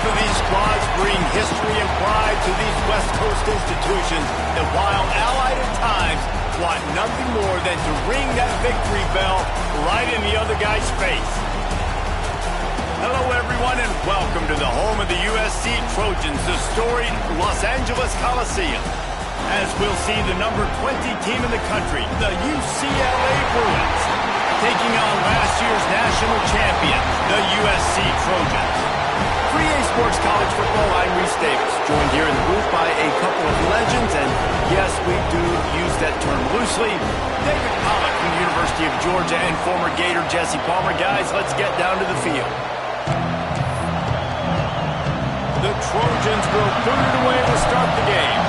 Both of these squads bring history and pride to these West Coast institutions that, while allied at times, want nothing more than to ring that victory bell right in the other guy's face. Hello, everyone, and welcome to the home of the USC Trojans, the storied Los Angeles Coliseum. As we'll see the number 20 team in the country, the UCLA Bruins, taking on last year's national champion, the USC Trojans. For EA Sports College Football, I'm Reese Davis, joined here in the booth by a couple of legends, and yes, we do use that term loosely. David Pollack from the University of Georgia and former Gator Jesse Palmer. Guys, let's get down to the field. The Trojans will put it away to start the game.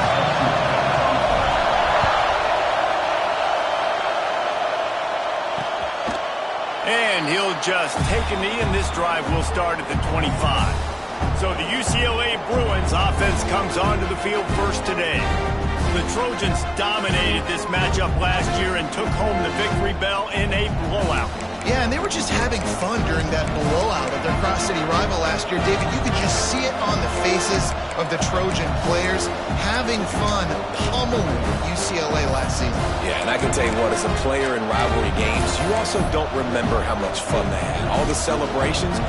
And he'll just take a knee, and this drive will start at the 25. So the UCLA Bruins offense comes onto the field first today. The Trojans dominated this matchup last year and took home the victory bell in a blowout. Yeah, and they were just having fun during that blowout of their cross-city rival last year. David, you could just see it on the faces of the Trojan players having fun pummeling UCLA last season. Yeah, and I can tell you what, as a player in rivalry games, you also don't remember how much fun they had. All the celebrations,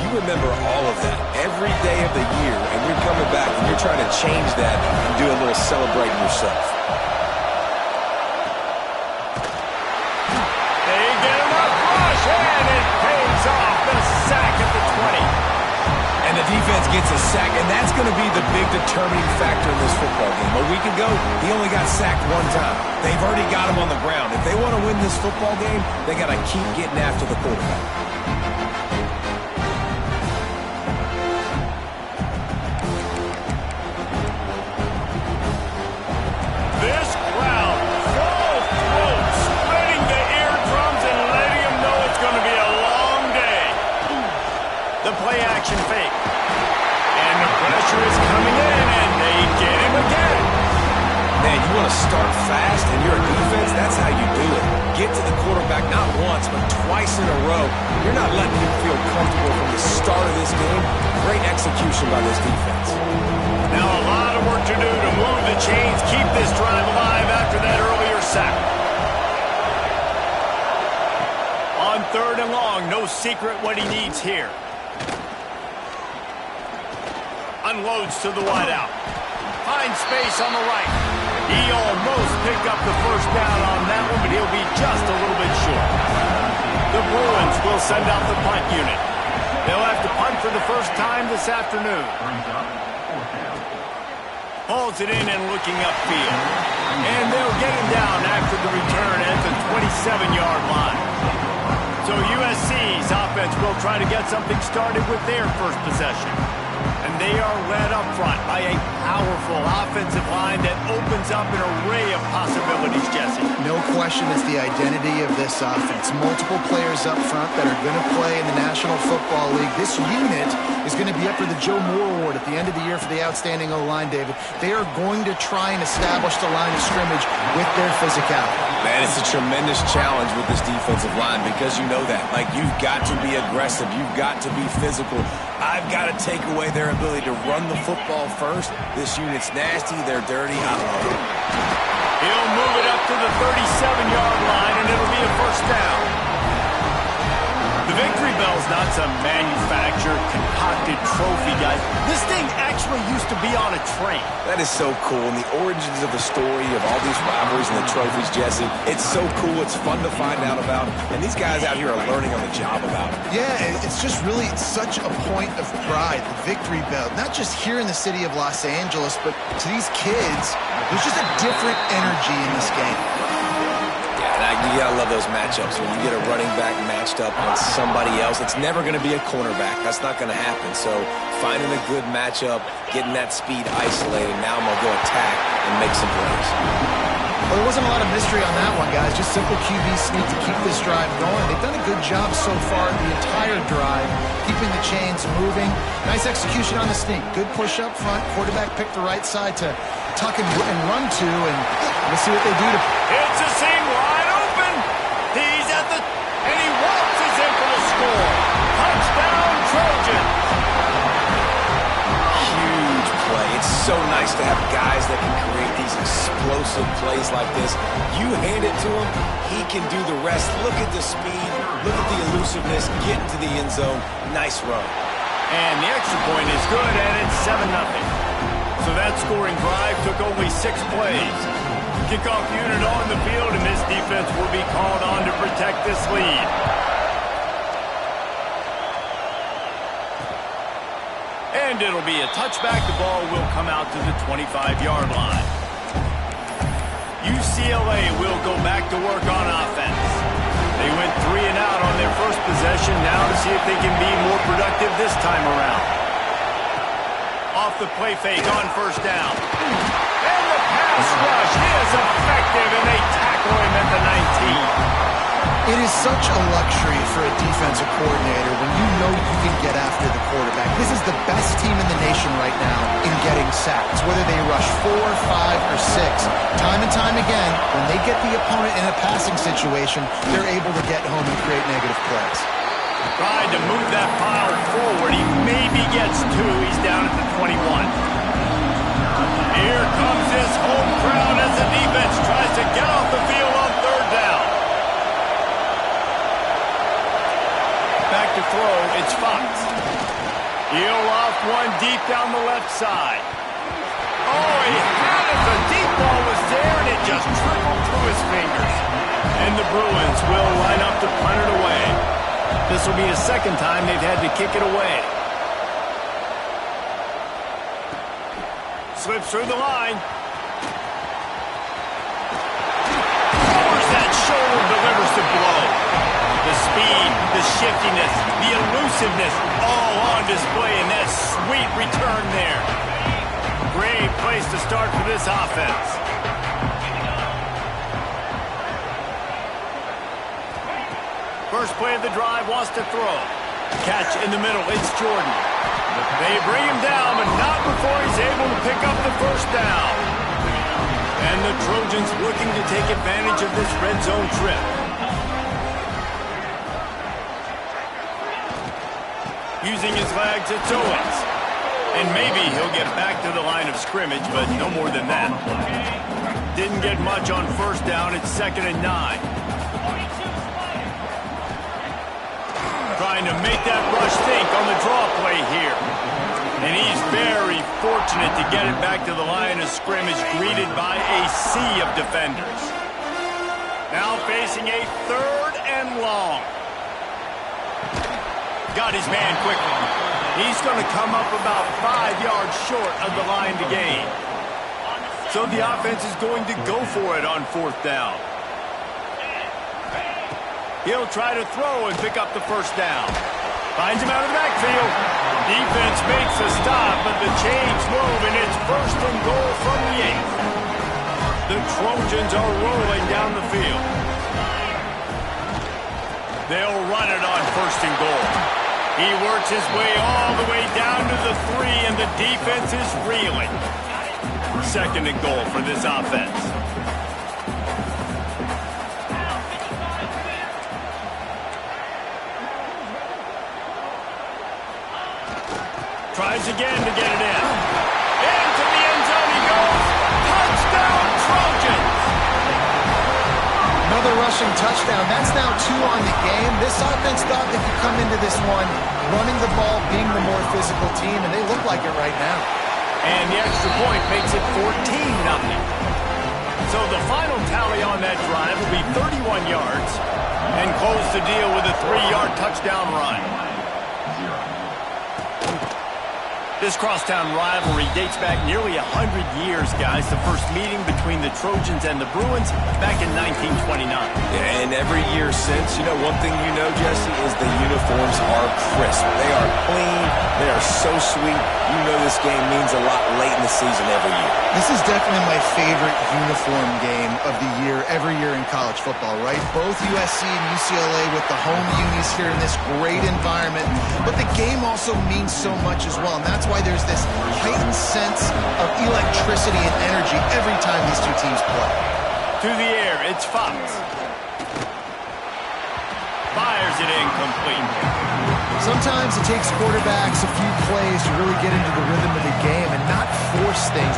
you remember all of that every day of the year, and you're coming back and you're trying to change that and do a little celebrating yourself. And the defense gets a sack, and that's going to be the big determining factor in this football game. A week ago, he only got sacked one time. They've already got him on the ground. If they want to win this football game, they got to keep getting after the quarterback. This crowd, full throat, spreading the eardrums and letting them know it's going to be a long day. The play action fake. And the pressure is coming in, and they get him again. Man, you want to start fast, and you're a defense, that's how you do it. Get to the quarterback not once, but twice in a row. You're not letting him feel comfortable from the start of this game. Great execution by this defense. Now a lot of work to do to move the chains, keep this drive alive after that earlier sack. On 3rd and long, no secret what he needs here. Unloads to the wideout. Finds space on the right. He almost picked up the first down on that one, but he'll be just a little bit short. The Bruins will send out the punt unit. They'll have to punt for the first time this afternoon. Hauls it in and looking upfield. And they'll get him down after the return at the 27-yard line. So USC's offense will try to get something started with their first possession. And they are led up front by a powerful offensive line that opens up an array of possibilities, Jesse. No question it's the identity of this offense. Multiple players up front that are going to play in the National Football League. This unit is going to be up for the Joe Moore Award at the end of the year for the outstanding O-line, David. They are going to try and establish the line of scrimmage with their physicality. Man, it's a tremendous challenge with this defensive line because you know that. Like, you've got to be aggressive. You've got to be physical. I've got to take away their ability to run the football first. This unit's nasty. They're dirty. I love it. He'll move it up to the 37-yard line, and it'll be a first down. The victory bell's not some manufactured, concocted trophy, guys. This thing actually used to be on a train. That is so cool. And the origins of the story of all these rivalries and the trophies, Jesse, it's so cool. It's fun to find out about. And these guys out here are learning on the job about it. Yeah, it's just really such a point of pride, the victory bell. Not just here in the city of Los Angeles, but to these kids, there's just a different energy in this game. You gotta love those matchups. When you get a running back matched up on somebody else, it's never going to be a cornerback. That's not going to happen. So finding a good matchup, getting that speed isolated, now I'm going to go attack and make some plays. Well, there wasn't a lot of mystery on that one, guys. Just simple QB sneak to keep this drive going. They've done a good job so far the entire drive, keeping the chains moving. Nice execution on the sneak. Good push up front. Quarterback picked the right side to tuck and run to, and we'll see what they do. It's a seam wide open. He's at the, and he waltzes in for the score. Touchdown, Trojans. so nice to have guys that can create these explosive plays like this. You hand it to him, he can do the rest. Look at the speed, look at the elusiveness, get into the end zone. Nice run. And the extra point is good, and it's 7-0. So that scoring drive took only 6 plays. Kickoff unit on the field, and this defense will be called on to protect this lead. And it'll be a touchback. The ball will come out to the 25-yard line. UCLA will go back to work on offense. They went 3 and out on their first possession. Now to see if they can be more productive this time around. Off the play fake on first down. And the pass rush is effective, and they tackle him at the 19. It is such a luxury for a defensive coordinator when you know you can get after the quarterback. This is the best team in the nation right now in getting sacks, whether they rush 4, 5, or 6. Time and time again, when they get the opponent in a passing situation, they're able to get home and create negative plays. Tried to move that pile forward. He maybe gets 2. He's down at the 21. Here comes this home crowd as the defense tries to get off the field on third down. Back to throw, it's Fox. He'll off one deep down the left side. Oh, he had it. The deep ball was there, and it just trickled through his fingers. And the Bruins will line up to punt it away. This will be the second time they've had to kick it away. Slips through the line. Lowers that shoulder, delivers the blow. The speed, the shiftiness, the elusiveness, all on display in that sweet return there. Great place to start for this offense. First play of the drive, wants to throw. Catch in the middle, it's Jordan. They bring him down, but not before he's able to pick up the first down. And the Trojans looking to take advantage of this red zone trip. Using his legs, it's Owens. And maybe he'll get back to the line of scrimmage, but no more than that. Didn't get much on first down. It's 2nd and 9. Trying to make that rush think on the draw play here. And he's very fortunate to get it back to the line of scrimmage, greeted by a sea of defenders. Now facing a 3rd and long. Got his man quickly. He's going to come up about 5 yards short of the line to gain. So the offense is going to go for it on 4th down. He'll try to throw and pick up the first down. Finds him out of the backfield. Defense makes a stop, but the chains move, and it's 1st and goal from the 8. The Trojans are rolling down the field. They'll run it on 1st and goal. He works his way all the way down to the 3, and the defense is reeling. 2nd and goal for this offense. Tries again to get it in. Into the end zone he goes. Touchdown, Trojans! Another rushing touchdown. That's now 2 on the game. This offense thought they could come into this one running the ball, being the more physical team, and they look like it right now. And the extra point makes it 14-0. So the final tally on that drive will be 31 yards and close the deal with a 3-yard touchdown run. This crosstown rivalry dates back nearly 100 years, guys. The first meeting between the Trojans and the Bruins back in 1929. Yeah, and every year since, you know, one thing you know, Jesse, is the uniforms are crisp. They are clean. They are so sweet. You know this game means a lot late in the season every year. This is definitely my favorite uniform game of the year, every year in college football, right? Both USC and UCLA with the home unis here in this great environment. But the game also means so much as well, and that's why there's this heightened sense of electricity and energy every time these two teams play. To the air, it's Fox. Fires it incomplete. Sometimes it takes quarterbacks a few plays to really get into the rhythm of the game and not force things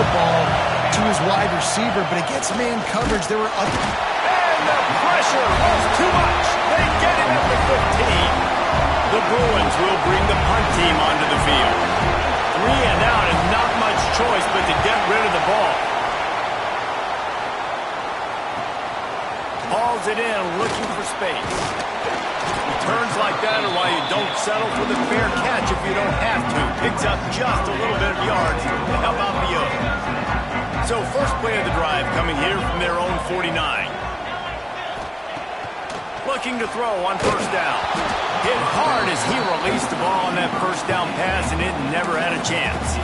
the ball to his wide receiver, but against man coverage, there were other... And the pressure was too much. They get him at the 15. The Bruins will bring the punt team onto the field. 3 and out and not much choice but to get rid of the ball. Hauls it in, looking for space. Returns like that are why you don't settle for the fair catch if you don't have to. Picks up just a little bit of yards to help out the other. So first play of the drive coming here from their own 49. Looking to throw on first down. Hit hard as he released the ball on that first down pass, and it never had a chance.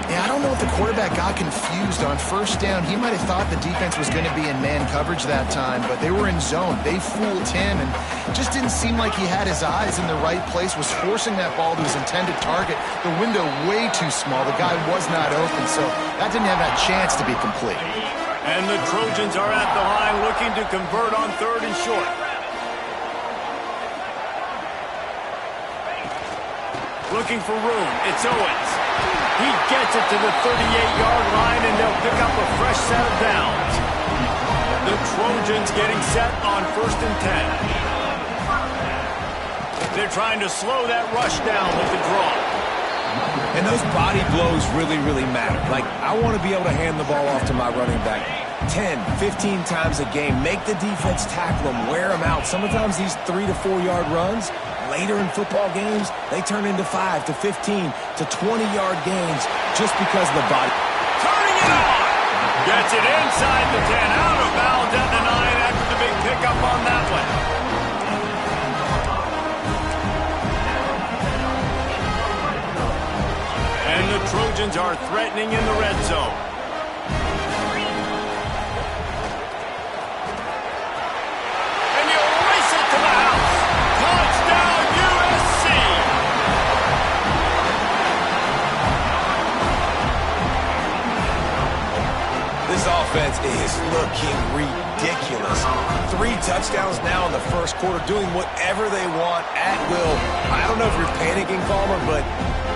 Yeah, I don't know if the quarterback got confused on first down. He might have thought the defense was going to be in man coverage that time, but they were in zone. They fooled him, and just didn't seem like he had his eyes in the right place, was forcing that ball to his intended target. The window way too small. The guy was not open, so that didn't have that chance to be complete. And the Trojans are at the line looking to convert on 3rd and short. Looking for room. It's Owens. He gets it to the 38-yard line, and they'll pick up a fresh set of downs. The Trojans getting set on 1st and 10. They're trying to slow that rush down with the draw. And those body blows really, really matter. Like, I want to be able to hand the ball off to my running back 10, 15 times a game. Make the defense tackle them, wear them out. Sometimes these 3 to 4 yard runs, later in football games, they turn into 5 to 15 to 20-yard gains just because of the body. Turning it on! Gets it inside the 10, out of bounds at the 9 after the big pickup on that one. And the Trojans are threatening in the red zone. And you race it to the house. Touchdown, USC! This offense is looking ridiculous. 3 touchdowns now in the first quarter, doing whatever they want at will. I don't know if you're panicking, Palmer, but,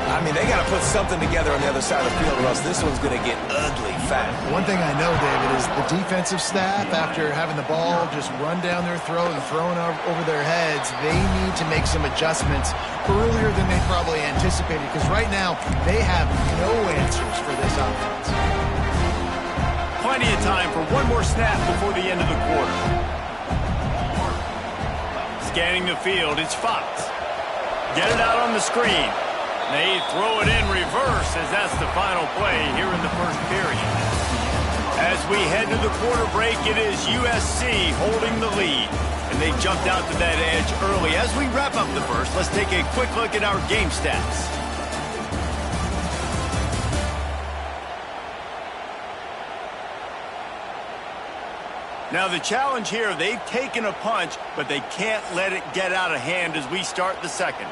I mean, they got to put something together on the other side of the field, or else this one's going to get ugly fast. One thing I know, David, is the defensive staff, after having the ball just run down their throat and thrown over their heads, they need to make some adjustments earlier than they probably anticipated, because right now they have no answers for this offense. Plenty of time for one more snap before the end of the quarter. Scanning the field, it's Fox. Get it out on the screen. They throw it in reverse as that's the final play here in the first period. As we head to the quarter break, it is USC holding the lead. And they jumped out to that edge early. As we wrap up the first, let's take a quick look at our game stats. Now the challenge here, they've taken a punch, but they can't let it get out of hand as we start the second.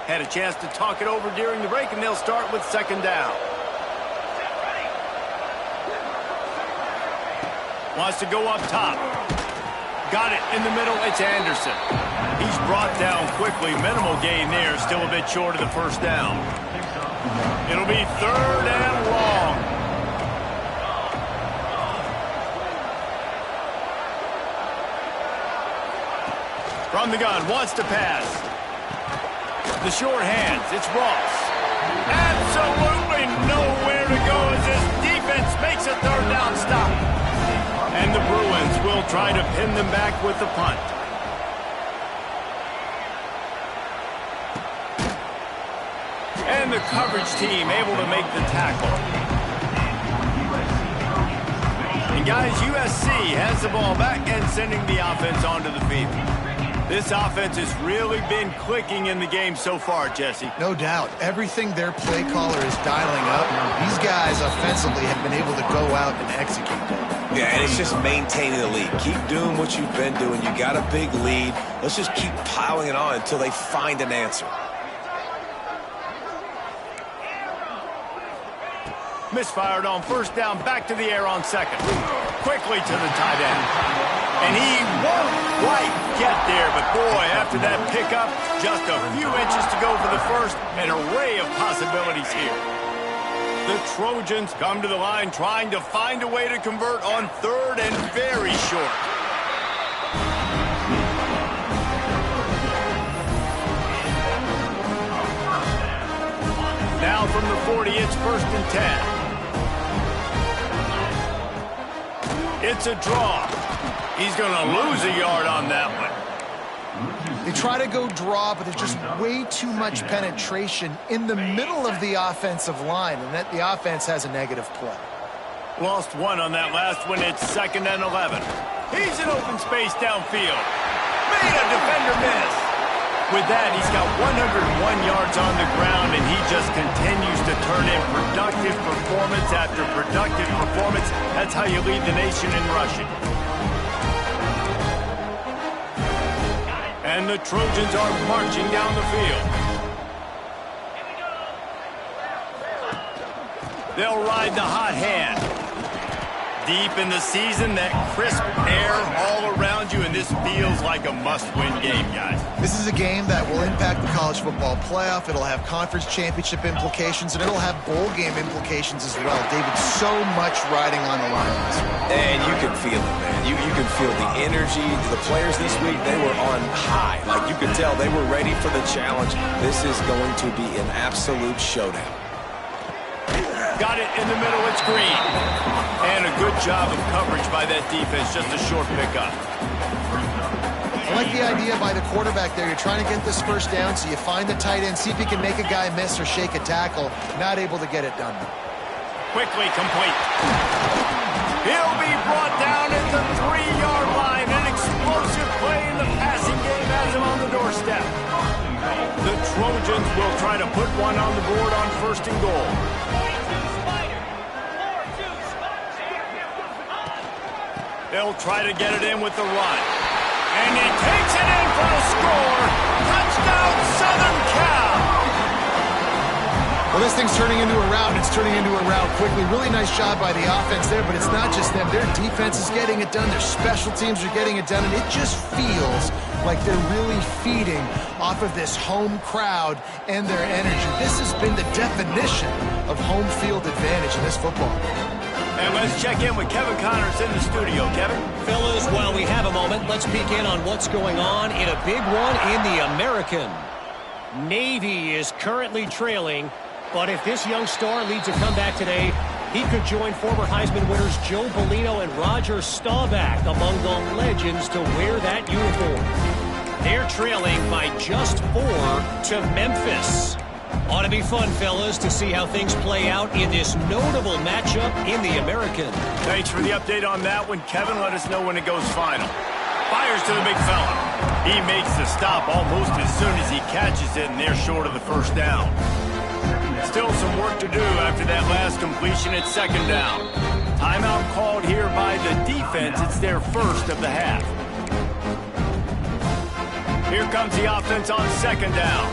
Had a chance to talk it over during the break, and they'll start with 2nd down. Wants to go up top. Got it in the middle, it's Anderson. He's brought down quickly, minimal gain there, still a bit short of the first down. It'll be 3rd and long. From the gun, wants to pass. The short hands, it's Ross. Absolutely nowhere to go as this defense makes a 3rd down stop. And the Bruins will try to pin them back with the punt. And the coverage team able to make the tackle. And guys, USC has the ball back and sending the offense onto the field. This offense has really been clicking in the game so far, Jesse. No doubt. Everything their play caller is dialing up, these guys offensively have been able to go out and execute. Yeah, and it's just maintaining the lead. Keep doing what you've been doing. You got a big lead. Let's just keep piling it on until they find an answer. Misfired on first down, back to the air on second. Quickly to the tight end. And he won't quite get there, but boy, after that pickup, just a few inches to go for the first. An array of possibilities here. The Trojans come to the line trying to find a way to convert on third and very short. Now from the 40, it's 1st and 10. It's a draw. He's going to lose a yard on that one. They try to go draw, but there's just way too much penetration in the middle of the offensive line, and that the offense has a negative play. Lost one on that last one. It's 2nd and 11. He's in open space downfield. Made a defender miss. With that, he's got 101 yards on the ground, and he just continues to turn in productive performance after productive performance. That's how you lead the nation in rushing. And the Trojans are marching down the field. They'll ride the hot hand. Deep in the season, that crisp air all around you, and this feels like a must-win game, guys. This is a game that will impact the college football playoff. It'll have conference championship implications, and it'll have bowl game implications as well. David, so much riding on the line. And you can feel it, man. You can feel the energy. The players this week, they were on high. Like, you could tell they were ready for the challenge. This is going to be an absolute showdown. Got it in the middle. It's Green. And a good job of coverage by that defense. Just a short pickup. I like the idea by the quarterback there. You're trying to get this first down, so you find the tight end, see if he can make a guy miss or shake a tackle. Not able to get it done. Quickly complete. He'll be brought down at the 3-yard line. An explosive play in the passing game has him on the doorstep. The Trojans will try to put one on the board on 1st and goal. They'll try to get it in with the run. And he takes it in for a score. Touchdown, Southern Cal. Well, this thing's turning into a rout, and it's turning into a rout quickly. Really nice job by the offense there, but it's not just them. Their defense is getting it done. Their special teams are getting it done, and it just feels like they're really feeding off of this home crowd and their energy. This has been the definition of home field advantage in this football game. And let's check in with Kevin Connors in the studio. Kevin? Fellas, while we have a moment, let's peek in on what's going on in a big one in the American. Navy is currently trailing, but if this young star leads a comeback today, he could join former Heisman winners Joe Bellino and Roger Staubach among the legends to wear that uniform. They're trailing by just 4 to Memphis. Ought to be fun, fellas, to see how things play out in this notable matchup in the American. Thanks for the update on that one, Kevin. Let us know when it goes final. Fires to the big fella. He makes the stop almost as soon as he catches it, and they're short of the first down. Still some work to do after that last completion at 2nd down. Timeout called here by the defense. It's their first of the half. Here comes the offense on 2nd down.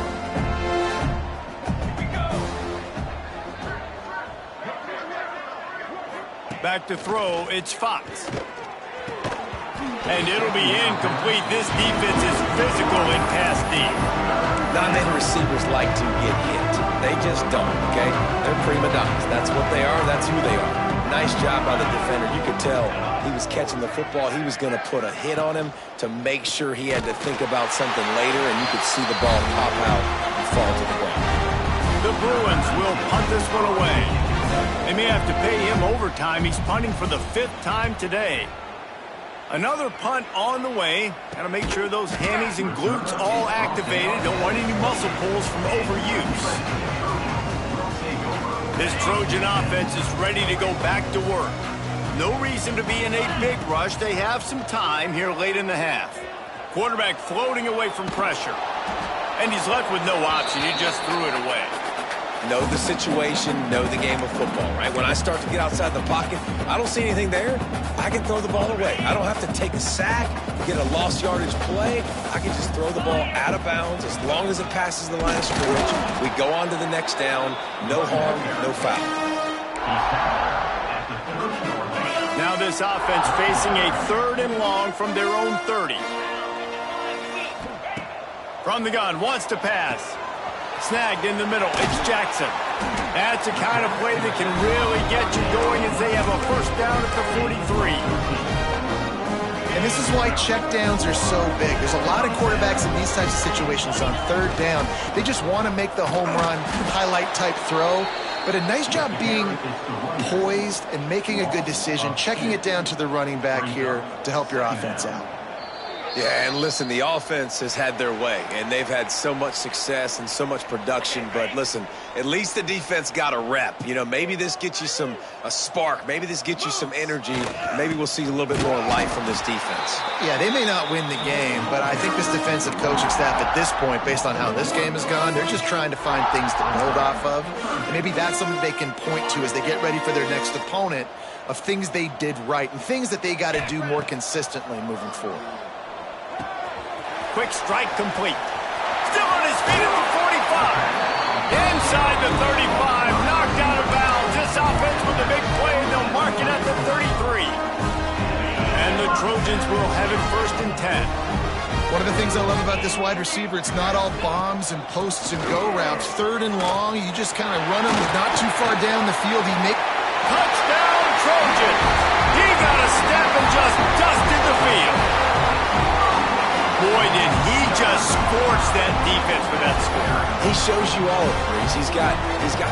Back to throw, it's Fox. And it'll be incomplete. This defense is physical in pass deep. Not many receivers like to get hit. They just don't, okay? They're prima donnas. That's what they are. That's who they are. Nice job by the defender. You could tell he was catching the football. He was going to put a hit on him to make sure he had to think about something later, and you could see the ball pop out and fall to the ground. The Bruins will punt this one away. They may have to pay him overtime. He's punting for the 5th time today. Another punt on the way. Got to make sure those hammies and glutes all activated. Don't want any muscle pulls from overuse. This Trojan offense is ready to go back to work. No reason to be in a big rush. They have some time here late in the half. Quarterback floating away from pressure. And he's left with no option. He just threw it away. Know the situation, know the game of football, right? When I start to get outside the pocket, I don't see anything there. I can throw the ball away. I don't have to take a sack, get a lost yardage play. I can just throw the ball out of bounds as long as it passes the line of scrimmage. We go on to the next down. No harm, no foul. Now this offense facing a 3rd and long from their own 30. From the gun, wants to pass. Snagged in the middle, it's Jackson. That's the kind of play that can really get you going as they have a first down at the 43. And this is why checkdowns are so big. There's a lot of quarterbacks in these types of situations on 3rd down. They just want to make the home run, highlight-type throw. But a nice job being poised and making a good decision, checking it down to the running back here to help your offense out. Yeah, and listen, the offense has had their way, and they've had so much success and so much production. But listen, at least the defense got a rep. You know, maybe this gets you a spark. Maybe this gets you some energy. Maybe we'll see a little bit more life from this defense. Yeah, they may not win the game, but I think this defensive coaching staff at this point, based on how this game has gone, they're just trying to find things to build off of. And maybe that's something they can point to as they get ready for their next opponent, of things they did right and things that they got to do more consistently moving forward. Quick strike complete. Still on his feet at the 45. Inside the 35. Knocked out of bounds. This offense with a big play, and they'll mark it at the 33. And the Trojans will have it 1st and 10. One of the things I love about this wide receiver, it's not all bombs and posts and go routes. 3rd and long, you just kind of run him not too far down the field. Touchdown, Trojans. He got a step and just dusted the field. Boy, did he just scorch that defense with that score. He shows you all of it, Breeze. He's got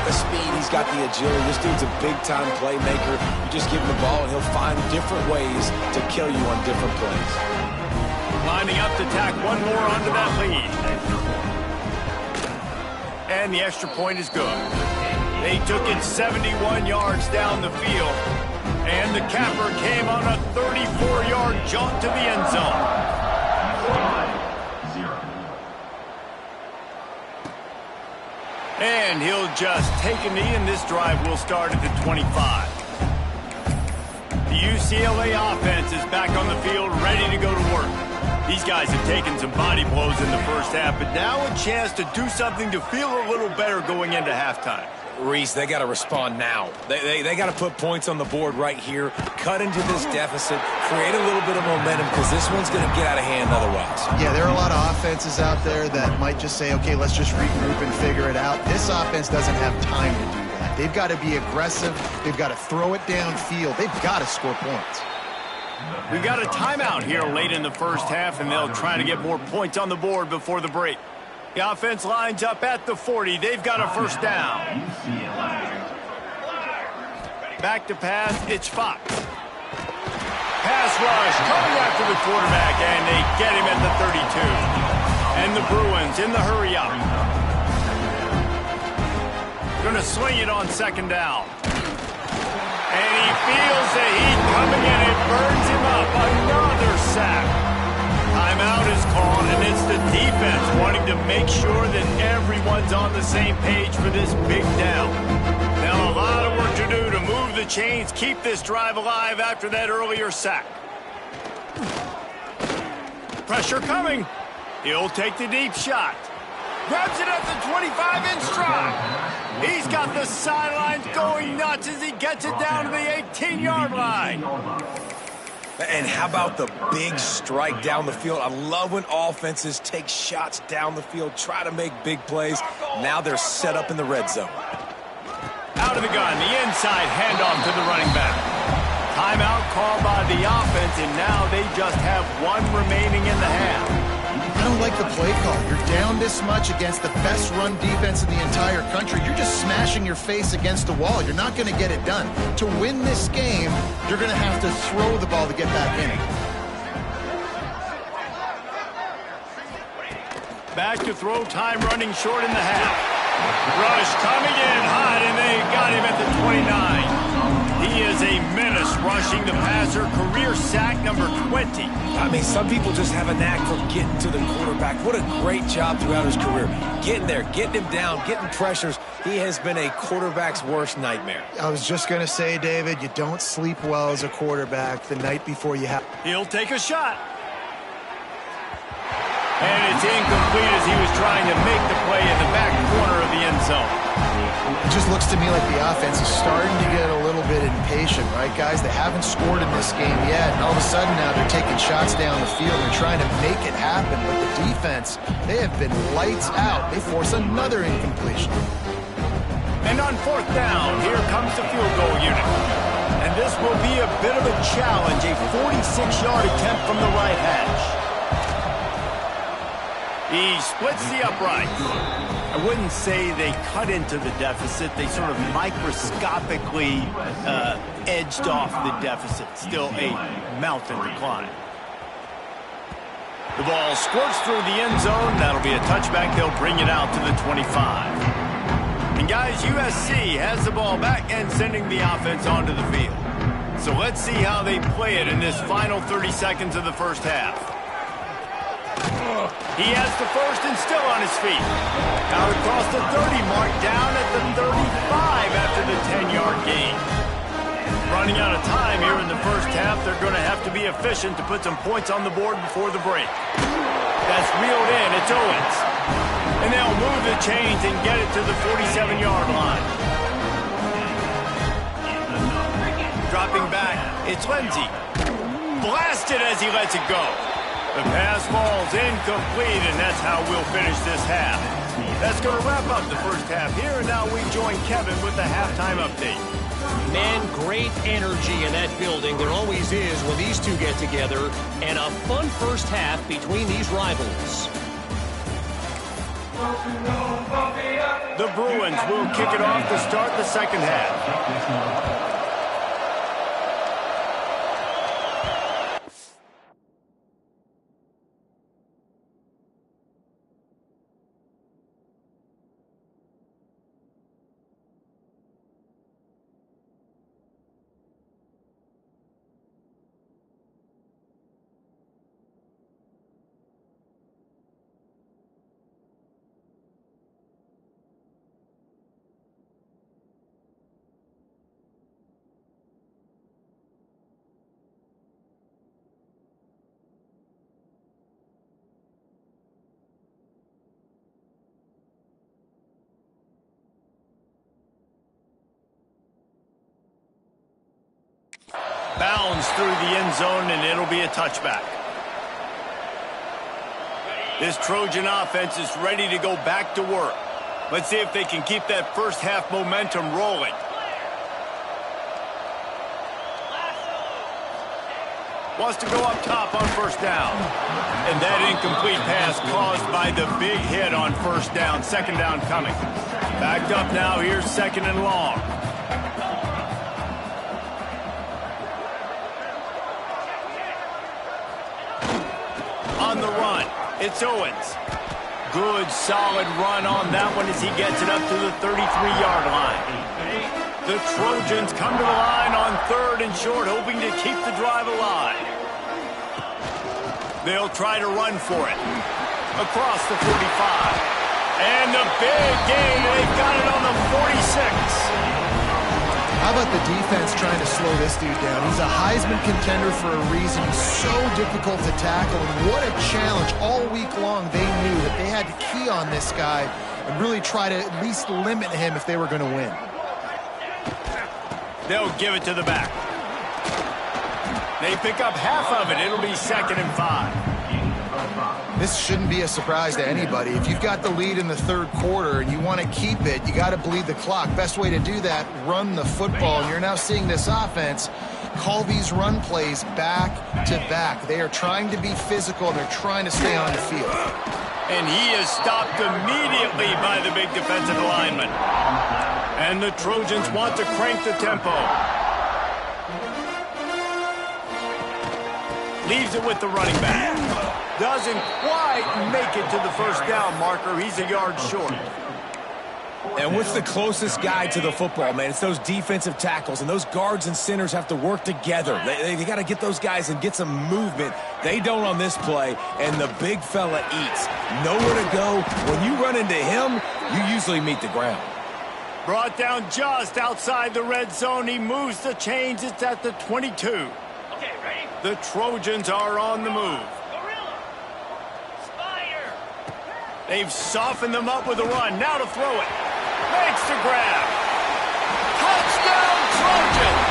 the speed. He's got the agility. This dude's a big-time playmaker. You just give him the ball, and he'll find different ways to kill you on different plays. Lining up to tack one more onto that lead. And the extra point is good. They took it 71 yards down the field, and the capper came on a 34-yard jaunt to the end zone. And he'll just take a knee, and this drive will start at the 25. The UCLA offense is back on the field, ready to go to work. These guys have taken some body blows in the first half, but now a chance to do something to feel a little better going into halftime. Reese, they got to respond now. They got to put points on the board right here, cut into this deficit, create a little bit of momentum, because this one's going to get out of hand otherwise. Yeah, there are a lot of offenses out there that might just say, okay, let's just regroup and figure it out. This offense doesn't have time to do that. They've got to be aggressive. They've got to throw it downfield. They've got to score points. We've got a timeout here late in the first half, and they'll try to get more points on the board before the break. The offense lines up at the 40. They've got a first down. Back to pass, it's Fox. Pass rush coming after the quarterback, and they get him at the 32. And the Bruins in the hurry up. Going to swing it on 2nd down. And he feels the heat coming in. It burns him up. Another sack. Timeout is called, and it's the defense wanting to make sure that everyone's on the same page for this big down. Now a lot of work to do to move the chains, keep this drive alive after that earlier sack. Pressure coming. He'll take the deep shot. Grabs it at the 25 in stride. He's got the sidelines going nuts as he gets it down to the 18-yard line. And how about the big strike down the field? I love when offenses take shots down the field, try to make big plays. Now they're set up in the red zone. Out of the gun, the inside handoff to the running back. Timeout called by the offense, and now they just have one remaining in the half. I don't like the play call. You're down this much against the best run defense in the entire country. You're just smashing your face against the wall. You're not going to get it done. To win this game, you're going to have to throw the ball to get back in. Back to throw, time running short in the half. Rush coming in hot, and they got him at the 29. He is a menace rushing the passer, career sack number 20. I mean, some people just have a knack for getting to the quarterback. What a great job throughout his career. Getting there, getting him down, getting pressures. He has been a quarterback's worst nightmare. I was just going to say, David, you don't sleep well as a quarterback the night before you have. He'll take a shot. And it's incomplete as he was trying to make the play in the back corner of the end zone. It just looks to me like the offense is starting to get a little bit impatient, right, guys? They haven't scored in this game yet, and all of a sudden now they're taking shots down the field. They're trying to make it happen, but the defense, they have been lights out. They force another incompletion. And on fourth down, here comes the field goal unit. And this will be a bit of a challenge, a 46-yard attempt from the right hash. He splits the uprights. I wouldn't say they cut into the deficit. They sort of microscopically edged off the deficit. Still a mountain to climb. The ball squirts through the end zone. That'll be a touchback. They'll bring it out to the 25. And guys, USC has the ball back and sending the offense onto the field. So let's see how they play it in this final 30 seconds of the first half. He has the first and still on his feet. Now across the 30 mark, down at the 35 after the 10-yard gain. Running out of time here in the first half, they're going to have to be efficient to put some points on the board before the break. That's reeled in. It's Owens. And they'll move the chains and get it to the 47-yard line. Dropping back, it's Lindsey. Blasted as he lets it go. The pass falls incomplete, and that's how we'll finish this half. That's going to wrap up the first half here, and now we join Kevin with the halftime update. Man, great energy in that building. There always is when these two get together, and a fun first half between these rivals. The Bruins will kick it off to start the second half. Bounds through the end zone, and it'll be a touchback. This Trojan offense is ready to go back to work. Let's see if they can keep that first half momentum rolling. Wants to go up top on first down. And that incomplete pass caused by the big hit on first down. Second down coming. Backed up now. Here's second and long. On the run, it's Owens. Good, solid run on that one as he gets it up to the 33-yard line. The Trojans come to the line on third and short, hoping to keep the drive alive. They'll try to run for it. Across the 45. And the big gain, they've got it on the 46. How about the defense trying to slow this dude down? He's a Heisman contender for a reason. He's so difficult to tackle, and what a challenge. All week long, they knew that they had to key on this guy and really try to at least limit him if they were going to win. They'll give it to the back. They pick up half of it. It'll be 2nd and 5. This shouldn't be a surprise to anybody. If you've got the lead in the third quarter and you want to keep it, you got to bleed the clock. Best way to do that, run the football. And you're now seeing this offense call these run plays back to back. They are trying to be physical. They're trying to stay on the field. And he is stopped immediately by the big defensive lineman. And the Trojans want to crank the tempo. Leaves it with the running back. Doesn't quite make it to the first down marker. He's a yard short. And what's the closest guy to the football, man? It's those defensive tackles, and those guards and centers have to work together. They got to get those guys and get some movement. They don't on this play, and the big fella eats. Nowhere to go. When you run into him, you usually meet the ground. Brought down just outside the red zone. He moves the chains. It's at the 22. Okay, ready? The Trojans are on the move. Gorilla. Spider. They've softened them up with a run. Now to throw it. Makes the grab. Touchdown, Trojans!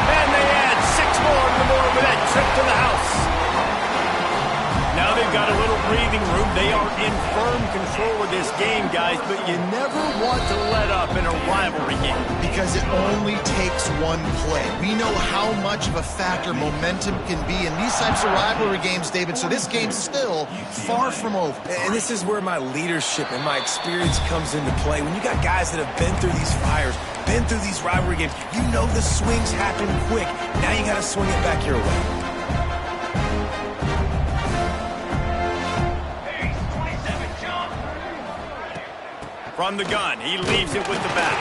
And they add 6 more to the board with that trip to the house. Now they've got a little breathing room. They are in firm control of this game, guys, but you never want to let up in a rivalry game. Because it only takes one play. We know how much of a factor momentum can be in these types of rivalry games, David, so this game's still far from over. And this is where my leadership and my experience comes into play. When you got guys that have been through these fires, been through these rivalry games, you know the swings happen quick. Now you got to swing it back your way. From the gun, he leaves it with the bat.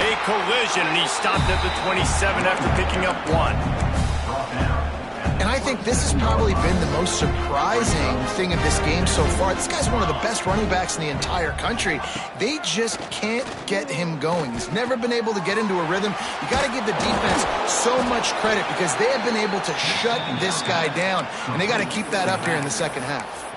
A collision, and he stopped at the 27 after picking up 1. And I think this has probably been the most surprising thing of this game so far. This guy's one of the best running backs in the entire country. They just can't get him going. He's never been able to get into a rhythm. You got to give the defense so much credit because they have been able to shut this guy down, and they got to keep that up here in the second half.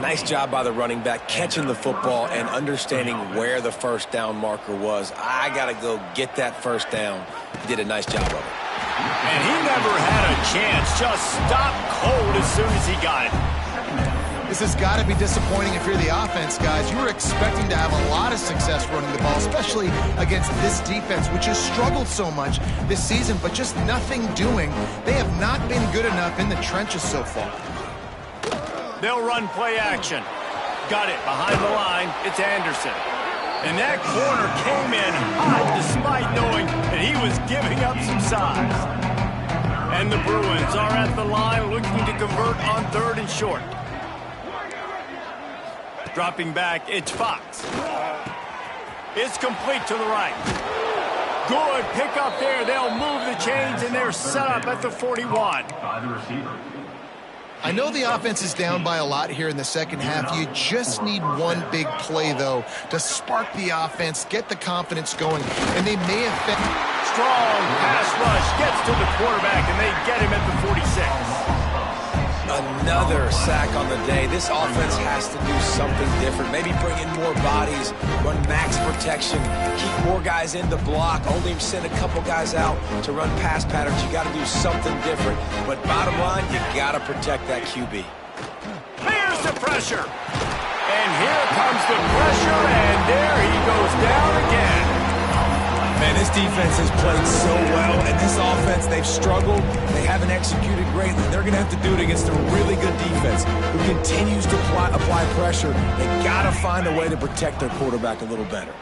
Nice job by the running back, catching the football and understanding where the first down marker was. I got to go get that first down. He did a nice job of it. And he never had a chance. Just stopped cold as soon as he got it. This has got to be disappointing if you're the offense, guys. You were expecting to have a lot of success running the ball, especially against this defense, which has struggled so much this season, but just nothing doing. They have not been good enough in the trenches so far. They'll run play action. Got it behind the line. It's Anderson. And that corner came in hot despite knowing that he was giving up some size. And the Bruins are at the line looking to convert on 3rd and short. Dropping back, it's Fox. It's complete to the right. Good pickup there. They'll move the chains, and they're set up at the 41. I know the offense is down by a lot here in the second half. You just need one big play, though, to spark the offense, get the confidence going, and they may have... Strong pass rush gets to the quarterback, and they get him at the 46. Another sack on the day. This offense has to do something different. Maybe bring in more bodies, run max protection, keep more guys in the block, only send a couple guys out to run pass patterns. You got to do something different. But bottom line, you got to protect that QB. Here's the pressure. And here comes the pressure, and there he goes down again. Man, this defense has played so well, and this offense, they've struggled. They haven't executed greatly. They're going to have to do it against a really good defense who continues to apply pressure. They got to find a way to protect their quarterback a little better.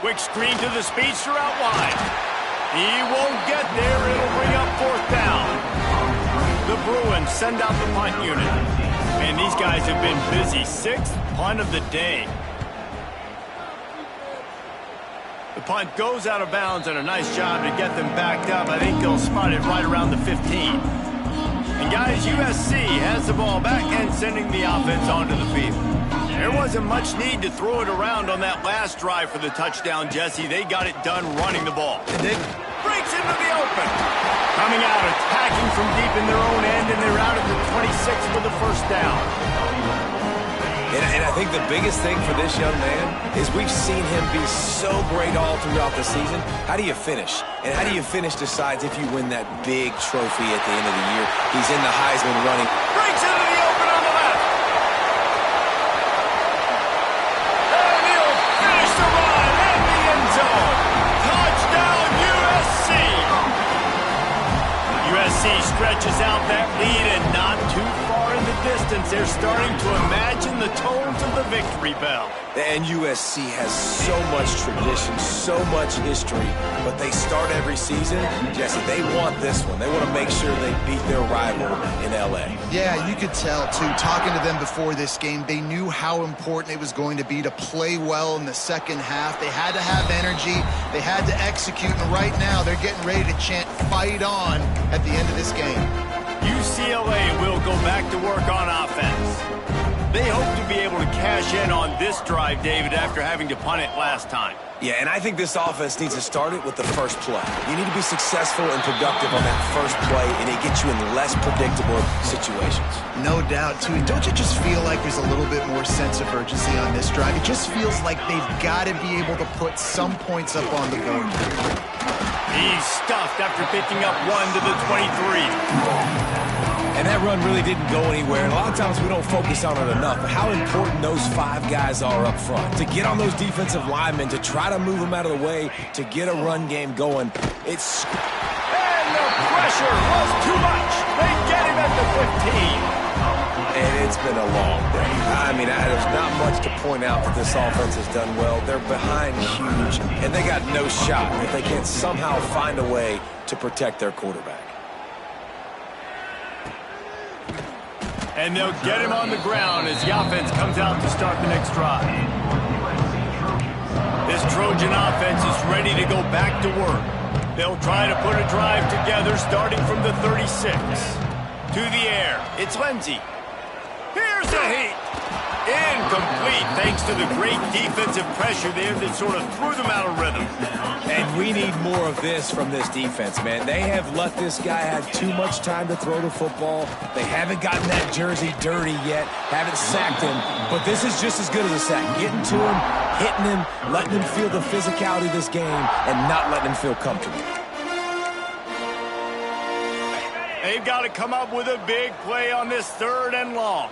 Quick screen to the speedster out wide. He won't get there. It'll bring up 4th down. The Bruins send out the punt unit. And these guys have been busy. 6th punt of the day. The punt goes out of bounds, and a nice job to get them backed up. I think they'll spot it right around the 15. And guys, USC has the ball back and sending the offense onto the field. There wasn't much need to throw it around on that last drive for the touchdown, Jesse. They got it done running the ball. And then breaks into the open. Coming out, attacking from deep in their own end, and they're out at the 26 for the first down. And I think the biggest thing for this young man is we've seen him be so great all throughout the season. How do you finish? And how do you finish decides if you win that big trophy at the end of the year. He's in the Heisman running. Breaks into the open on the left. And he'll finish the run in the end zone. Touchdown, USC. USC stretches out that lead and not too far in the distance. They're starting to imagine the tones of the victory bell. And USC has so much tradition, so much history, but they start every season. Jesse, they want this one. They want to make sure they beat their rival in L.A. Yeah, you could tell, too. Talking to them before this game, they knew how important it was going to be to play well in the second half. They had to have energy. They had to execute, and right now they're getting ready to chant "Fight on" at the end of this game. UCLA will go back to work on offense. They hope to be able to cash in on this drive, David, after having to punt it last time. Yeah, and I think this offense needs to start it with the first play. You need to be successful and productive on that first play, and it gets you in less predictable situations. No doubt, too. And don't you just feel like there's a little bit more sense of urgency on this drive? It just feels like they've got to be able to put some points up on the board. He's stuffed after picking up one to the 23. And that run really didn't go anywhere. And a lot of times we don't focus on it enough. But how important those 5 guys are up front. To get on those defensive linemen, to try to move them out of the way, to get a run game going. It's... And the pressure was too much. They get him at the 15. And it's been a long day. I mean, there's not much to point out that this offense has done well. They're behind huge, and they got no shot if they can't somehow find a way to protect their quarterback. And they'll get him on the ground as the offense comes out to start the next drive. This Trojan offense is ready to go back to work. They'll try to put a drive together starting from the 36. To the air, it's Lindsey. Here's a heat. Incomplete thanks to the great defensive pressure there that sort of threw them out of rhythm. And we need more of this from this defense, man. They have let this guy have too much time to throw the football. They haven't gotten that jersey dirty yet, haven't sacked him. But this is just as good as a sack. Getting to him, hitting him, letting him feel the physicality of this game, and not letting him feel comfortable. They've got to come up with a big play on this 3rd and long.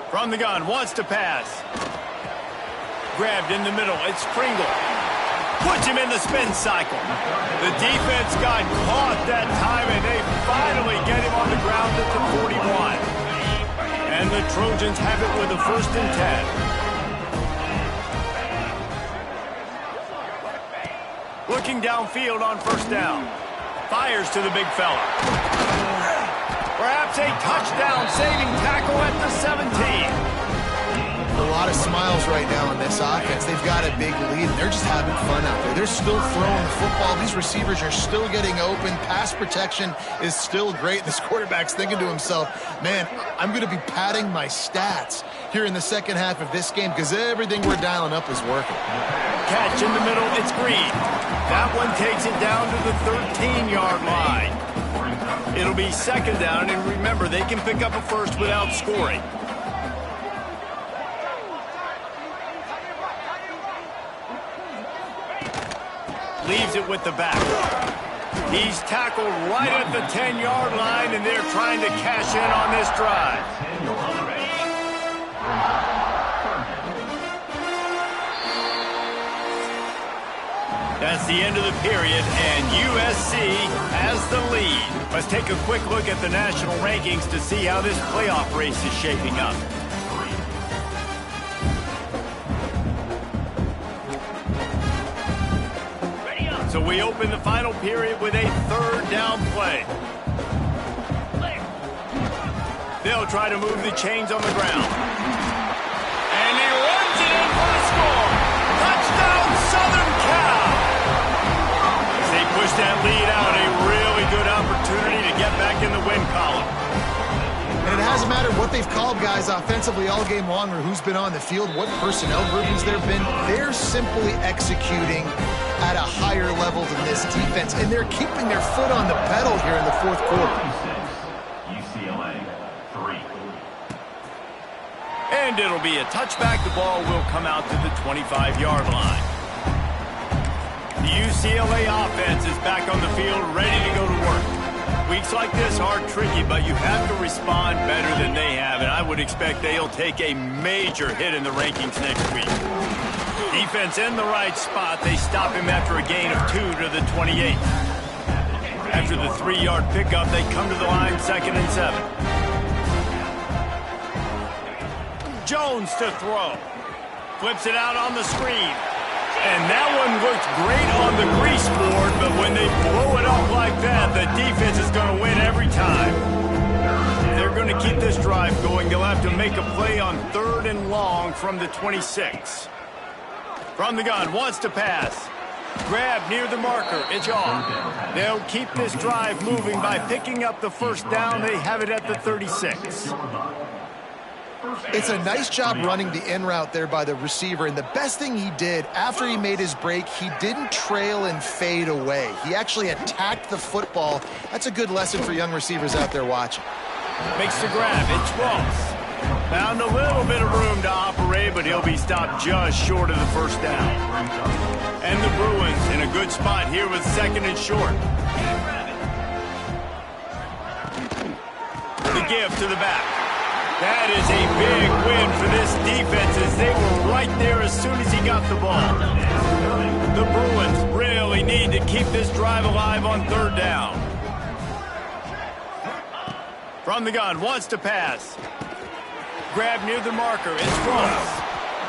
From the gun, wants to pass. Grabbed in the middle, it's Pringle. Puts him in the spin cycle. The defense got caught that time, and they finally get him on the ground at the 41. And the Trojans have it with a 1st and 10. Looking downfield on 1st down. Fires to the big fella. Perhaps a touchdown-saving tackle at the 17. A lot of smiles right now in this offense. They've got a big lead, and they're just having fun out there. They're still throwing the football. These receivers are still getting open. Pass protection is still great. This quarterback's thinking to himself, man, I'm going to be padding my stats here in the second half of this game because everything we're dialing up is working. Catch in the middle, it's Green. That one takes it down to the 13-yard line. It'll be 2nd down, and remember, they can pick up a 1st without scoring. Leaves it with the back. He's tackled right at the 10-yard line, and they're trying to cash in on this drive. That's the end of the period, and USC has the lead. Let's take a quick look at the national rankings to see how this playoff race is shaping up. So we open the final period with a 3rd down play. They'll try to move the chains on the ground. And he runs it in for the score. Touchdown, Southern Cal! As they push that lead out, a really good opportunity to get back in the win column. And it hasn't mattered what they've called guys offensively all game long or who's been on the field, what personnel groupings there have been. They're simply executing at a higher level than this defense, and they're keeping their foot on the pedal here in the 4th quarter. UCLA 3. And it'll be a touchback. The ball will come out to the 25-yard line. The UCLA offense is back on the field, ready to go to work. Weeks like this are tricky, but you have to respond better than they have, and I would expect they'll take a major hit in the rankings next week. Defense in the right spot. They stop him after a gain of 2 to the 28. After the 3-yard pickup, they come to the line 2nd and 7. Jones to throw. Flips it out on the screen. And that one looked great on the grease board, but when they blow it up like that, the defense is going to win every time. They're going to keep this drive going. They'll have to make a play on 3rd and long from the 26. From the gun, wants to pass. Grab near the marker, it's off. They'll keep this drive moving by picking up the 1st down. They have it at the 36. It's a nice job running the in route there by the receiver, and the best thing he did after he made his break, he didn't trail and fade away. He actually attacked the football. That's a good lesson for young receivers out there watching. Makes the grab. It's Ross. Found a little bit of room to operate, but he'll be stopped just short of the first down. And the Bruins in a good spot here with 2nd and short. The give to the back. That is a big win for this defense as they were right there as soon as he got the ball. The Bruins really need to keep this drive alive on 3rd down. From the gun, wants to pass. Grab near the marker, it's Ross.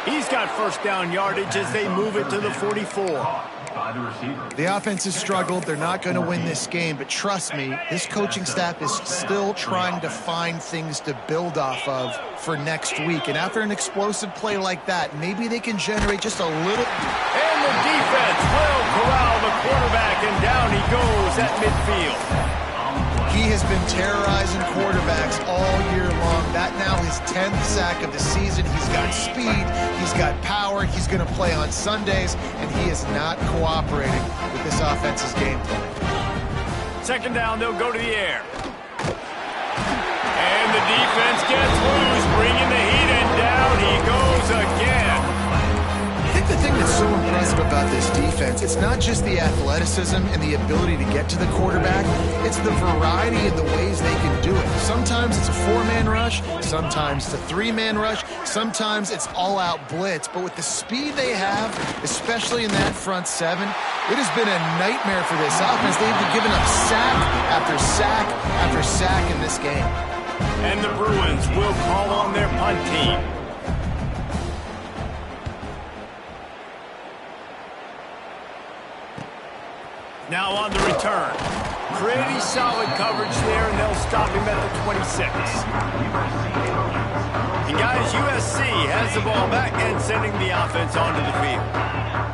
He's got 1st down yardage as they move it to the 44. The offense has struggled. They're not going to win this game, but trust me, this coaching staff is still trying to find things to build off of for next week. And after an explosive play like that, maybe they can generate just a little. And the defense will corral the quarterback, and down he goes at midfield. He has been terrorizing quarterbacks all year long. That now his 10th sack of the season. He's got speed. He's got power. He's going to play on Sundays, and he is not cooperating with this offense's game plan. 2nd down, they'll go to the air. And the defense gets loose, bringing the heat, and down he goes again. I think the thing that's so impressive about this defense, it's not just the athleticism and the ability to get to the quarterback, it's the variety in the ways they can do it. Sometimes it's a 4-man rush, sometimes it's a 3-man rush, sometimes it's all-out blitz. But with the speed they have, especially in that front 7, it has been a nightmare for this offense. They've been giving up sack after sack after sack in this game. And the Bruins will call on their punt team. Now on the return. Pretty solid coverage there, and they'll stop him at the 26. And guys, USC has the ball back and sending the offense onto the field.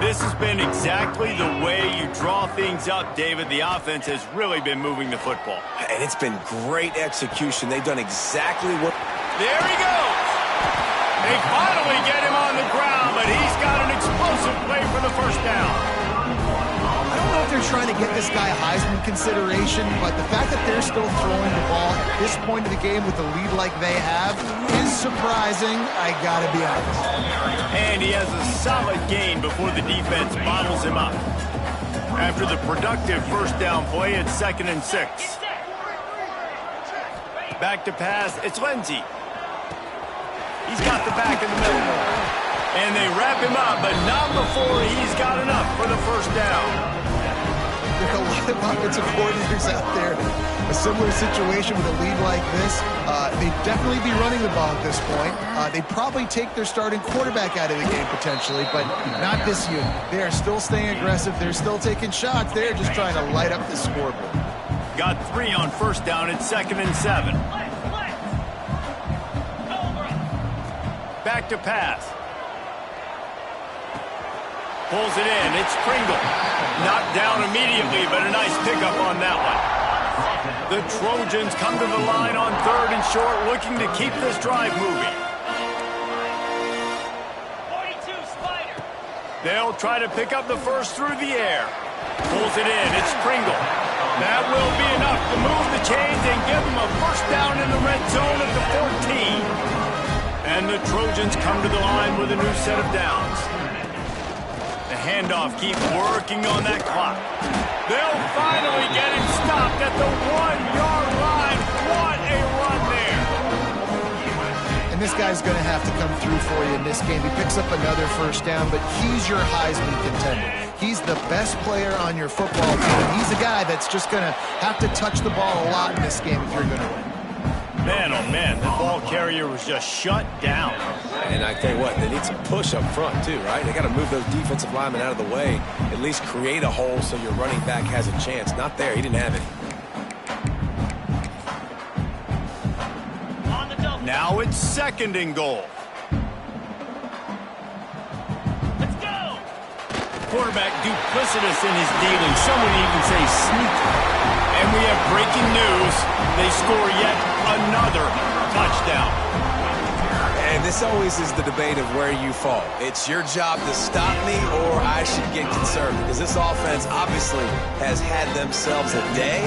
This has been exactly the way you draw things up, David. The offense has really been moving the football. And it's been great execution. They've done exactly what... There he goes! They finally get him on the ground, but he's got an explosive play for the 1st down. I don't know if they're trying to get this guy Heisman consideration, but the fact that they're still throwing the ball at this point of the game with a lead like they have is surprising, I gotta be honest. And he has a solid gain before the defense bottles him up. After the productive 1st down play, it's 2nd and 6. Back to pass, it's Lindsey. He's got the back in the middle. And they wrap him up, but not before he's got enough for the 1st down. There are a lot of offensive coordinators out there. A similar situation with a lead like this. They'd definitely be running the ball at this point. They'd probably take their starting quarterback out of the game potentially, but not this unit. They are still staying aggressive. They're still taking shots. They're just trying to light up the scoreboard. Got 3 on 1st down. It's 2nd and 7. Back to pass. Pulls it in. It's Pringle. Knocked down immediately, but a nice pickup on that one. The Trojans come to the line on 3rd and short, looking to keep this drive moving. 42 Spider. They'll try to pick up the 1st through the air. Pulls it in. It's Pringle. That will be enough to move the chains and give them a 1st down in the red zone at the 14. And the Trojans come to the line with a new set of downs. The handoff keeps working on that clock. They'll finally get him stopped at the 1-yard line. What a run there. And this guy's going to have to come through for you in this game. He picks up another 1st down, but he's your Heisman contender. He's the best player on your football team. He's a guy that's just going to have to touch the ball a lot in this game if you're going to win. Man, oh man, the ball carrier was just shut down. And I tell you what, they need some push up front too, right? They got to move those defensive linemen out of the way, at least create a hole so your running back has a chance. Not there, he didn't have it. Now it's 2nd and goal. Let's go. Quarterback duplicitous in his dealing. Some would even say sneaky. And we have breaking news. They score yet another touchdown. And this always is the debate of where you fall. It's your job to stop me or I should get concerned, because this offense obviously has had themselves a day,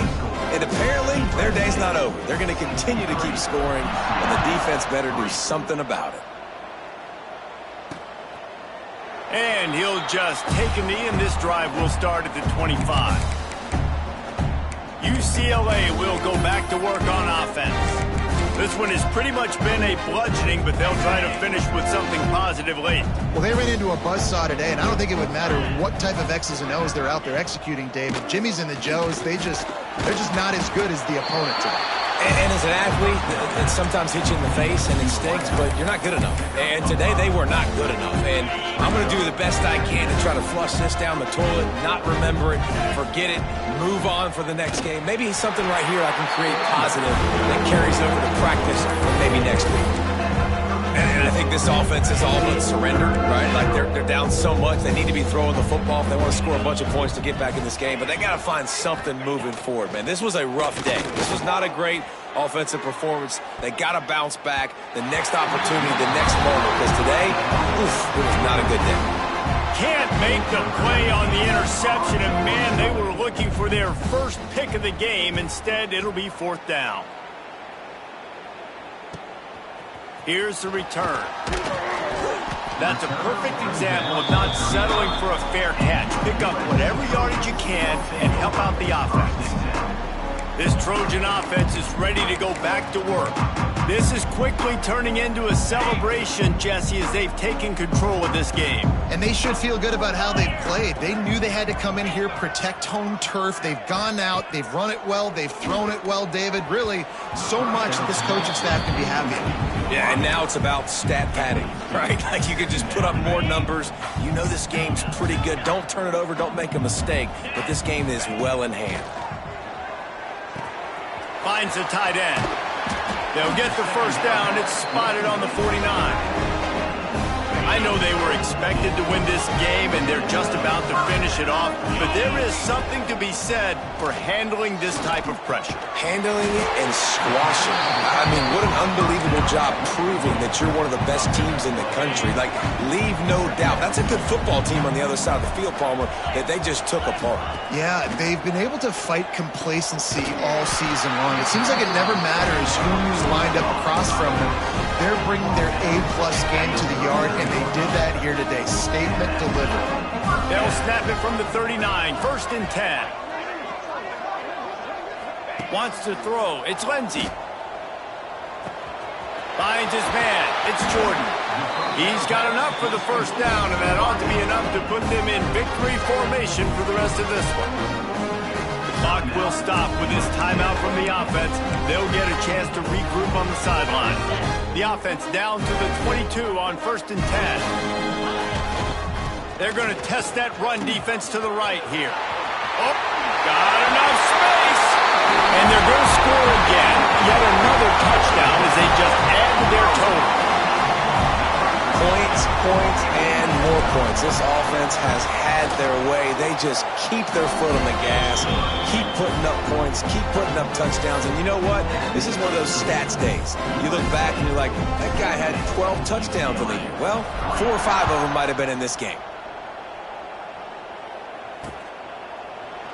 and apparently their day's not over. They're going to continue to keep scoring, and the defense better do something about it. And he'll just take a knee, and this drive will start at the 25. UCLA will go back to work on offense. This one has pretty much been a bludgeoning, but they'll try to finish with something positive late. Well, they ran into a buzzsaw today, and I don't think it would matter what type of X's and O's they're out there executing, David. Jimmy's and the Joes, they're just not as good as the opponent today. And as an athlete, it sometimes hits you in the face and it stinks, but you're not good enough. And today they were not good enough. And I'm going to do the best I can to try to flush this down the toilet, not remember it, forget it, move on for the next game. Maybe something right here I can create positive that carries over to practice maybe next week. And I think this offense is all but surrendered, right? Like they're down so much, they need to be throwing the football if they want to score a bunch of points to get back in this game. But they got to find something moving forward, man. This was a rough day. This was not a great offensive performance. They got to bounce back. The next opportunity, the next moment, because today, it was not a good day. Can't make the play on the interception, and man, they were looking for their first pick of the game. Instead, it'll be fourth down. Here's the return. That's a perfect example of not settling for a fair catch. Pick up whatever yardage you can and help out the offense. This Trojan offense is ready to go back to work. This is quickly turning into a celebration, Jesse, as they've taken control of this game. And they should feel good about how they've played. They knew they had to come in here, protect home turf. They've gone out, they've run it well, they've thrown it well, David. Really, so much that this coaching staff can be happy about. Yeah, and now it's about stat padding, right? Like you can just put up more numbers. You know this game's pretty good. Don't turn it over, don't make a mistake. But this game is well in hand. Finds the tight end. They'll get the first down. It's spotted on the 49. I know they were expected to win this game, and they're just about to finish it off, but there is something to be said for handling this type of pressure. Handling it and squashing it. I mean, what an unbelievable job proving that you're one of the best teams in the country. Like, leave no doubt. That's a good football team on the other side of the field, Palmer, that they just took apart. Yeah, they've been able to fight complacency all season long. It seems like it never matters who's lined up across from them. They're bringing their A-plus game to the yard, and they did that here today. Statement delivered. They'll snap it from the 39. First and 10. Wants to throw. It's Lindsey. Finds his man. It's Jordan. He's got enough for the first down, and that ought to be enough to put them in victory formation for the rest of this one. The clock will stop with this timeout from the offense. They'll get a chance to regroup on the sideline. The offense down to the 22 on first and 10. They're going to test that run defense to the right here. Oh, got enough space. And they're going to score again. Yet another touchdown as they just add to their total. Points, points, and more points. This offense has had their way. They just keep their foot on the gas, keep putting up points, keep putting up touchdowns. And you know what? This is one of those stats days. You look back and you're like, that guy had 12 touchdowns in the year. Well, 4 or 5 of them might have been in this game.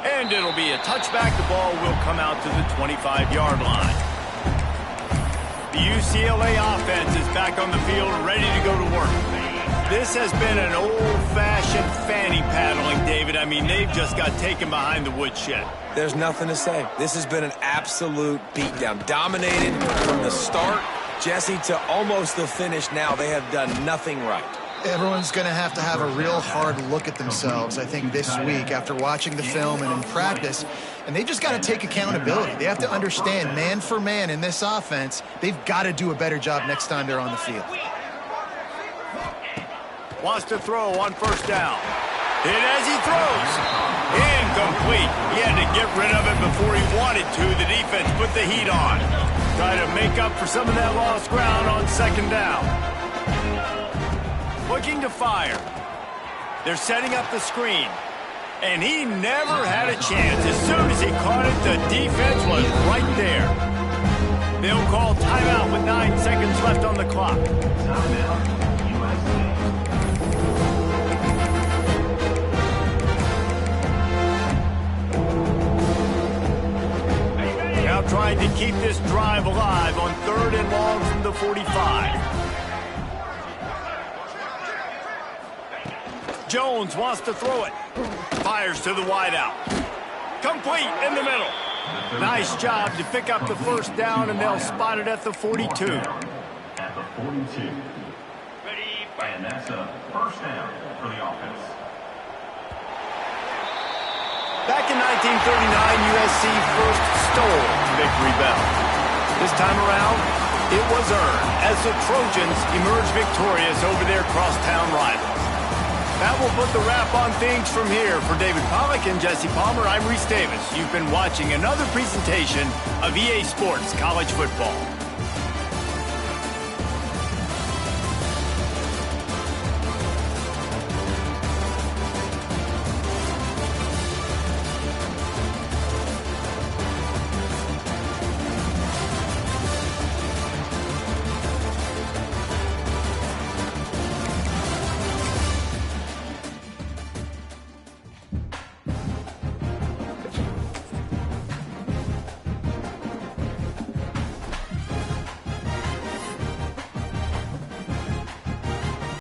And it'll be a touchback. The ball will come out to the 25-yard line. The UCLA offense is back on the field, ready to go to work. This has been an old-fashioned fanny paddling, David. I mean, they've just got taken behind the woodshed. There's nothing to say. This has been an absolute beatdown. Dominated from the start, Jesse, to almost the finish now. They have done nothing right. Everyone's going to have a real hard look at themselves, I think, this week after watching the film and in practice. And they just got to take accountability. They have to understand, man for man in this offense, they've got to do a better job next time they're on the field. Wants to throw on first down. Hit as he throws. Incomplete. He had to get rid of it before he wanted to. The defense put the heat on. Try to make up for some of that lost ground on second down. Looking to fire. They're setting up the screen. And he never had a chance. As soon as he caught it, the defense was right there. They'll call timeout with 9 seconds left on the clock. Now trying to keep this drive alive on 3rd and long from the 45. Jones wants to throw it. Fires to the wideout. Complete in the middle. Nice job to pick up the first down, and they'll spot it at the 42. At the 42. And that's a first down for the offense. Back in 1939, USC first stole victory bell. This time around, it was earned as the Trojans emerged victorious over their crosstown rivals. That will put the wrap on things from here. For David Pollack and Jesse Palmer, I'm Reese Davis. You've been watching another presentation of EA Sports College Football.